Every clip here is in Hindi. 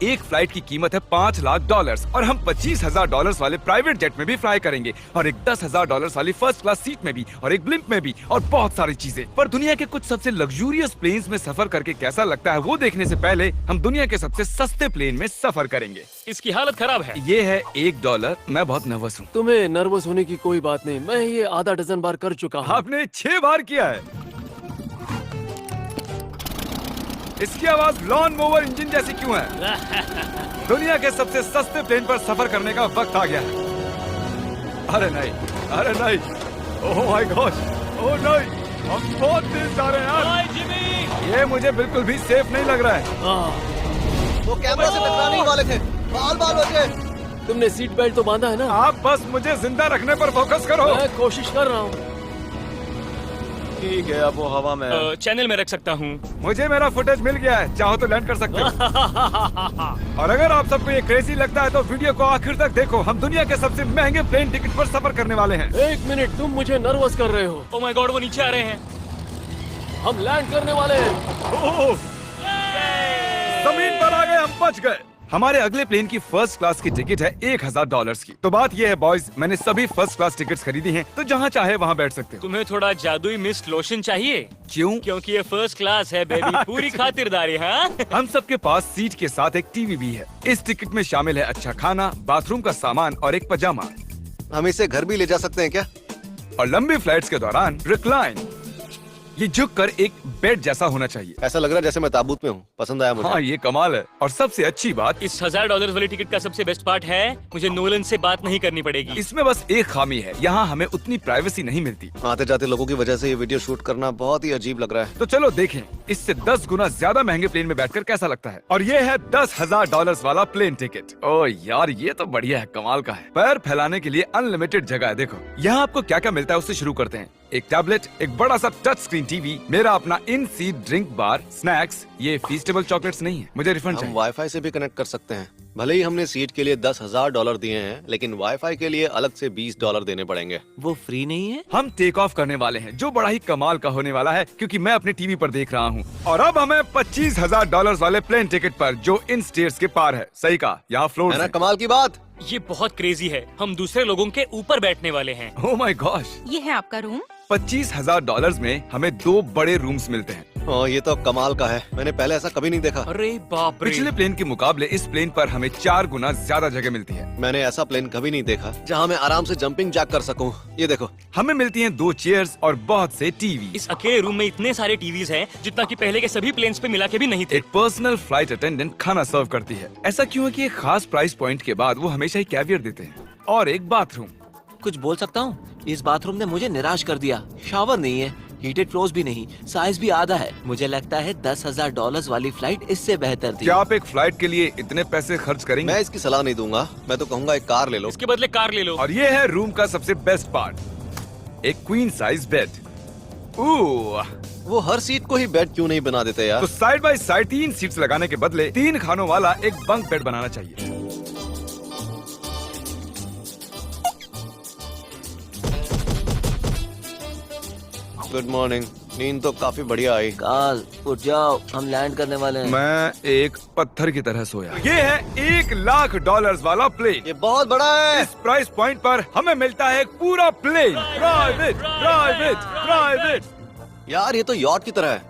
एक फ्लाइट की कीमत है $5,00,000 और हम $25,000 वाले प्राइवेट जेट में भी फ्लाई करेंगे और एक $10,000 वाली फर्स्ट क्लास सीट में भी और एक ब्लिम्प में भी और बहुत सारी चीजें। पर दुनिया के कुछ सबसे लग्जूरियस प्लेन्स में सफर करके कैसा लगता है वो देखने से पहले हम दुनिया के सबसे सस्ते प्लेन में सफर करेंगे। इसकी हालत खराब है। ये है $1। मैं बहुत नर्वस हूँ। तुम्हें नर्वस होने की कोई बात नहीं, मैं ये आधा डजन बार कर चुका हूँ। आपने 6 बार किया है। इसकी आवाज लॉन मोवर इंजन जैसी क्यों है? दुनिया के सबसे सस्ते प्लेन पर सफर करने का वक्त आ गया है। अरे नहीं, अरे नहीं, ओह माय गॉड, ओह नहीं, हम बहुत तेज जा रहे हैं यार। जिमी, ये मुझे बिल्कुल भी सेफ नहीं लग रहा है। वो कैमरा से टकराने ही वाले थे। बाल बाल हो गए। तुमने सीट बेल्ट तो बांधा है ना? आप बस मुझे जिंदा रखने पर फोकस करो। मैं कोशिश कर रहा हूँ। ठीक है, अब वो हवा में है। चैनल में रख सकता हूँ। मुझे मेरा फुटेज मिल गया है, चाहो तो लैंड कर सकते हो। और अगर आप सबको ये क्रेजी लगता है तो वीडियो को आखिर तक देखो। हम दुनिया के सबसे महंगे प्लेन टिकट पर सफर करने वाले हैं। एक मिनट, तुम मुझे नर्वस कर रहे हो। ओह माय गॉड, वो नीचे आ रहे हैं। हम लैंड करने वाले हैं। ओह, जमीन पर आ गए, हम बच गए। हमारे अगले प्लेन की फर्स्ट क्लास की टिकट है $1,000 की। तो बात ये है बॉयज, मैंने सभी फर्स्ट क्लास टिकट्स खरीदी हैं, तो जहाँ चाहे वहाँ बैठ सकते हो। तुम्हें थोड़ा जादुई मिस्ट लोशन चाहिए? क्यों? क्योंकि ये फर्स्ट क्लास है बेबी। पूरी खातिरदारी। हाँ, हम सबके पास सीट के साथ एक टीवी भी है। इस टिकट में शामिल है अच्छा खाना, बाथरूम का सामान और एक पजामा। हम इसे घर भी ले जा सकते हैं क्या? और लंबी फ्लाइट्स के दौरान रिक्लाइन, ये झुक कर एक बेड जैसा होना चाहिए। ऐसा लग रहा है जैसे मैं ताबूत में हूँ। पसंद आया मुझे। हाँ, ये कमाल है। और सबसे अच्छी बात, इस $1,000 वाली टिकट का सबसे बेस्ट पार्ट है मुझे नोलन से बात नहीं करनी पड़ेगी। इसमें बस एक खामी है, यहाँ हमें उतनी प्राइवेसी नहीं मिलती। आते जाते लोगों की वजह से ये वीडियो शूट करना बहुत ही अजीब लग रहा है। तो चलो देखें, इससे 10 गुना ज्यादा महंगे प्लेन में बैठकर कैसा लगता है। और ये है $10,000 वाला प्लेन टिकट। ओह यार, ये तो बढ़िया है, कमाल का है। पैर फैलाने के लिए अनलिमिटेड जगह है। देखो यहाँ आपको क्या क्या मिलता है, उससे शुरू करते हैं। एक टैबलेट, एक बड़ा सा टच स्क्रीन टीवी, मेरा अपना इन सीट ड्रिंक बार, स्नैक्स। ये फीस्टेबल चॉकलेट्स नहीं है, मुझे रिफंड हम चाहिए। वाईफाई से भी कनेक्ट कर सकते हैं। भले ही हमने सीट के लिए $10,000 दिए हैं, लेकिन वाईफाई के लिए अलग से $20 देने पड़ेंगे। वो फ्री नहीं है? हम टेक ऑफ करने वाले हैं, जो बड़ा ही कमाल का होने वाला है, क्योंकि मैं अपने टीवी पर देख रहा हूँ। और अब हमें $25,000 वाले प्लेन टिकट पर, जो इन स्टेयर्स के पार है। सही कहा, यहाँ फ्लोर है ना कमाल की बात? ये बहुत क्रेजी है। हम दूसरे लोगों के ऊपर बैठने वाले हैं। Oh my gosh. ये है आपका रूम। $25,000 में हमें 2 बड़े रूम्स मिलते हैं। ये तो कमाल का है, मैंने पहले ऐसा कभी नहीं देखा। अरे बाप रे। पिछले प्लेन के मुकाबले इस प्लेन पर हमें 4 गुना ज्यादा जगह मिलती है। मैंने ऐसा प्लेन कभी नहीं देखा जहाँ मैं आराम से जंपिंग जैक कर सकूं। ये देखो, हमें मिलती हैं 2 चेयर्स और बहुत से टीवी। इस अकेले रूम में इतने सारे टीवीज हैं जितना कि पहले के सभी प्लेन्स पे मिला के भी नहीं थे। एक पर्सनल फ्लाइट अटेंडेंट खाना सर्व करती है। ऐसा क्यों है कि एक खास प्राइस पॉइंट के बाद वो हमेशा ही कैवियर देते हैं। और एक बाथरूम। कुछ बोल सकता हूँ? इस बाथरूम ने मुझे निराश कर दिया। शावर नहीं है, हीटेड फ्लोर्स भी नहीं, साइज भी आधा है। मुझे लगता है $10,000 वाली फ्लाइट इससे बेहतर थी। क्या आप एक फ्लाइट के लिए इतने पैसे खर्च करेंगे? मैं इसकी सलाह नहीं दूंगा। मैं तो कहूँगा एक कार ले लो। इसके बदले कार ले लो। और ये है रूम का सबसे बेस्ट पार्ट, एक क्वीन साइज बेड। वो हर सीट को ही बेड क्यों नहीं बना देते यार? तो साइड बाय साइड 3 सीट्स लगाने के बदले 3 खानों वाला एक बंक बेड बनाना चाहिए। Good morning. नींद तो काफी बढ़िया आई। काल उठ जाओ, हम लैंड करने वाले हैं। मैं एक पत्थर की तरह सोया। ये है $1,00,000 वाला प्लेन। ये बहुत बड़ा है। इस प्राइस पॉइंट पर हमें मिलता है एक पूरा प्लेन। Private, private, private. यार ये तो यॉट की तरह है।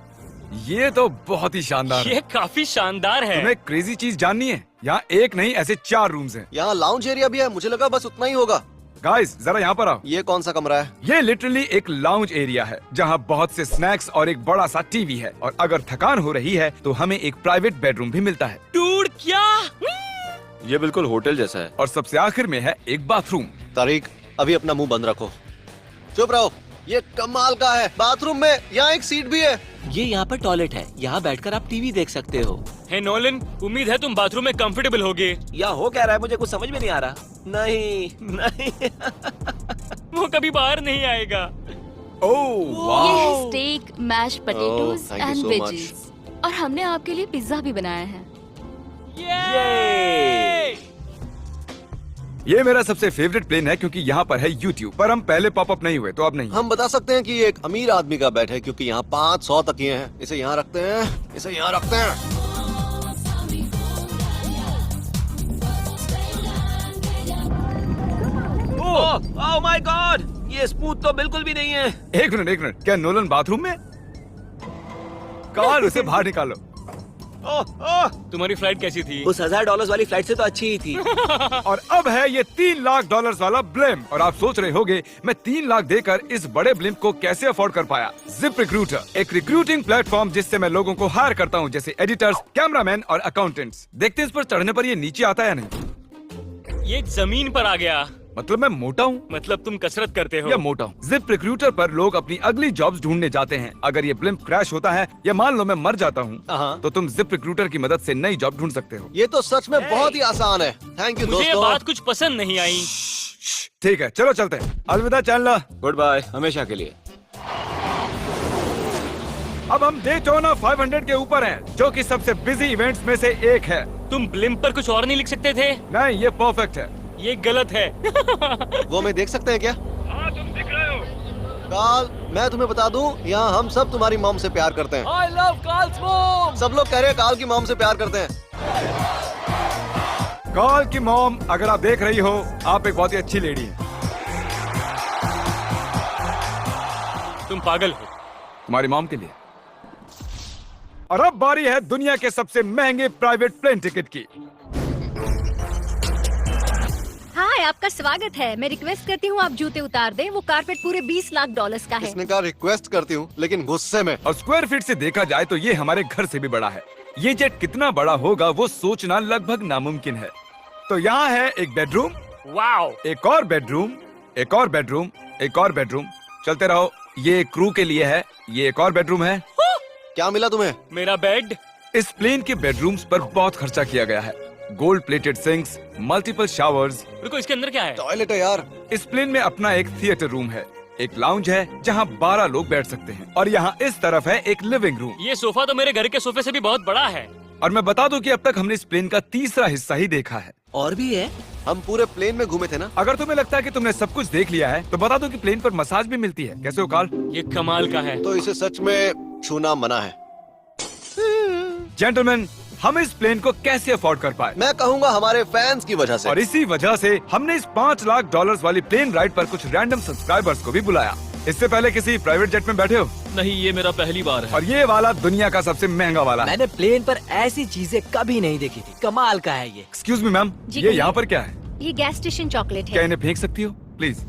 ये तो बहुत ही शानदार है। ये काफी शानदार है। तुम्हें क्रेजी चीज जाननी है? यहाँ एक नहीं, ऐसे 4 रूम्स हैं। यहाँ लाउंज एरिया भी है। मुझे लगा बस उतना ही होगा। गाइस जरा यहाँ पर आओ। ये कौन सा कमरा है? ये लिटरली एक लाउंज एरिया है, जहाँ बहुत से स्नैक्स और एक बड़ा सा टीवी है। और अगर थकान हो रही है तो हमें एक प्राइवेट बेडरूम भी मिलता है। डूड क्या? ये बिल्कुल होटल जैसा है। और सबसे आखिर में है एक बाथरूम। तारिक, अभी अपना मुंह बंद रखो। चुप रहो। ये कमाल का है। बाथरूम में यहाँ एक सीट भी है। ये यहाँ पर टॉयलेट है, यहाँ बैठकर आप टीवी देख सकते हो। हे नोलन, उम्मीद है तुम बाथरूम में कंफर्टेबल होगे। या हो क्या रहा है, मुझे कुछ समझ में नहीं आ रहा। नहीं नहीं वो कभी बाहर नहीं आएगा। ओह ये वाह। है steak, mash potatoes thank you and so veggies. और हमने आपके लिए पिज्जा भी बनाया है। ये मेरा सबसे फेवरेट प्लेन है क्योंकि यहाँ पर है YouTube। पर हम पहले पॉपअप नहीं हुए तो अब नहीं। हम बता सकते हैं कि ये एक अमीर आदमी का बेड है, क्योंकि यहाँ 500 तकिए हैं। इसे यहाँ रखते हैं, इसे यहाँ रखते हैं। ओह माय गॉड, ये स्मूथ तो बिल्कुल भी नहीं है। एक मिनट, क्या नोलन बाथरूम में? कार्ल, उसे बाहर निकालो। तुम्हारी फ्लाइट कैसी थी? उस $1000 वाली फ्लाइट से तो अच्छी ही थी। और अब है ये $3 लाख वाला ब्लिम्प। और आप सोच रहे होंगे मैं 3 लाख देकर इस बड़े ब्लिम्प को कैसे अफोर्ड कर पाया। जिप रिक्रूटर, एक रिक्रूटिंग प्लेटफॉर्म जिससे मैं लोगों को हायर करता हूँ, जैसे एडिटर्स, कैमरामैन और अकाउंटेंट्स। देखते हैं इस पर चढ़ने पर ये नीचे आता है या नहीं। ये जमीन पर आ गया। मतलब मैं मोटा हूँ मतलब तुम कसरत करते हो। या मोटा हूँ। जिप रिक्रूटर पर लोग अपनी अगली जॉब्स ढूंढने जाते हैं। अगर ये ब्लिम्प क्रैश होता है या मान लो मैं मर जाता हूँ, तो तुम जिप रिक्रूटर की मदद से नई जॉब ढूंढ सकते हो। ये तो सच में बहुत ही आसान है। थैंक यू मुझे ये दोस्तों। बात कुछ पसंद नहीं आई। ठीक है, चलो चलते हैं। अलविदा चैनलर। गुड बाय, हमेशा के लिए। अब हम डेटोना 500 के ऊपर हैं, जो कि सबसे बिजी इवेंट्स में से एक है। तुम ब्लिम्प पर कुछ और नहीं लिख सकते थे? नहीं, ये परफेक्ट है। ये गलत है। वो मैं देख सकते हैं क्या? हाँ, तुम दिख रहे हो। कार्ल, मैं तुम्हें बता दूं, यहाँ हम सब तुम्हारी मॉम से प्यार करते हैं। I love Carl's mom. सब लोग कह रहे हैं कार्ल की मॉम से प्यार करते हैं। कार्ल की मॉम, अगर आप देख रही हो, आप एक बहुत ही अच्छी लेडी हैं। तुम पागल हो। तुम्हारी मॉम के लिए। और अब बारी है दुनिया के सबसे महंगे प्राइवेट प्लेन टिकट की। हाय, आपका स्वागत है। मैं रिक्वेस्ट करती हूँ आप जूते उतार दें। वो कारपेट पूरे $20 लाख का है। इसने कहा रिक्वेस्ट करती हूँ, लेकिन गुस्से में। और स्क्वायर फीट से देखा जाए तो ये हमारे घर से भी बड़ा है। ये जेट कितना बड़ा होगा वो सोचना लगभग नामुमकिन है। तो यहाँ है एक बेडरूम, वाओ। एक और बेडरूम, एक और बेडरूम, एक और बेडरूम। चलते रहो। ये क्रू के लिए है। ये एक और बेडरूम है। क्या मिला तुम्हें? मेरा बेड। इस प्लेन के बेडरूम्स पर बहुत खर्चा किया गया है। Gold plated sinks, multiple showers. रुको, इसके अंदर क्या है? टॉयलेट है यार। इस प्लेन में अपना एक थिएटर रूम है, एक लाउंज है जहाँ 12 लोग बैठ सकते हैं, और यहाँ इस तरफ है एक लिविंग रूम। ये सोफा तो मेरे घर के सोफे से भी बहुत बड़ा है। और मैं बता दूं कि अब तक हमने इस प्लेन का तीसरा हिस्सा ही देखा है। और भी है? हम पूरे प्लेन में घूमे थे ना। अगर तुम्हें लगता है कि तुमने सब कुछ देख लिया है तो बता दो कि प्लेन पर मसाज भी मिलती है। कैसे हो कार्ल? ये कमाल का है। तो इसे सच में छूना मना है। जेंटलमैन, हम इस प्लेन को कैसे अफोर्ड कर पाए? मैं कहूँगा हमारे फैंस की वजह से। और इसी वजह से हमने इस $5 लाख वाली प्लेन राइड पर कुछ रैंडम सब्सक्राइबर्स को भी बुलाया। इससे पहले किसी प्राइवेट जेट में बैठे हो? नहीं, ये मेरा पहली बार है। और ये वाला दुनिया का सबसे महंगा वाला है। मैंने प्लेन पर ऐसी चीजें कभी नहीं देखी थी। कमाल का है ये। एक्सक्यूज मी मैम, जी ये कहिए। यहाँ पर क्या है? ये गैस स्टेशन चॉकलेट क्या है। इन्हें फेंक सकती हो प्लीज?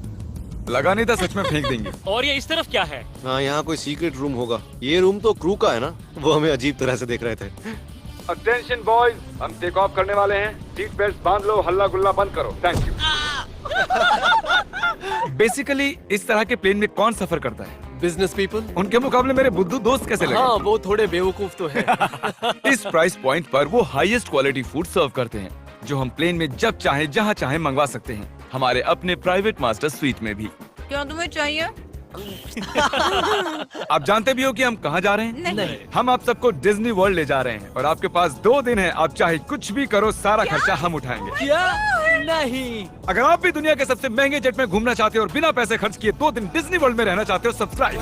लगा नहीं था, सच में फेंक देंगे। और ये इस तरफ क्या है? हाँ, यहाँ कोई सीक्रेट रूम होगा। ये रूम तो क्रू का है ना। वो हमें अजीब तरह से देख रहे थे। अटेंशन बॉयज, हम टेक ऑफ करने वाले हैं। सीट बेल्ट बांध लो, हल्ला गुल्ला बंद करो। Thank you. बेसिकली इस तरह के प्लेन में कौन सफर करता है? Business people. उनके मुकाबले मेरे बुद्धू दोस्त कैसे लगे? हाँ, वो थोड़े बेवकूफ तो है। इस प्राइस पॉइंट पर वो हाईएस्ट क्वालिटी फूड सर्व करते हैं, जो हम प्लेन में जब चाहे जहाँ चाहे मंगवा सकते हैं, हमारे अपने प्राइवेट मास्टर स्वीट में भी। क्या तुम्हें चाहिए? आप जानते भी हो कि हम कहाँ जा रहे हैं? नहीं। हम आप सबको डिज्नी वर्ल्ड ले जा रहे हैं, और आपके पास 2 दिन है। आप चाहे कुछ भी करो, सारा खर्चा हम उठाएंगे। क्या? नहीं। अगर आप भी दुनिया के सबसे महंगे जेट में घूमना चाहते हो और बिना पैसे खर्च किए 2 दिन डिज्नी वर्ल्ड में रहना चाहते हो, सब्सक्राइब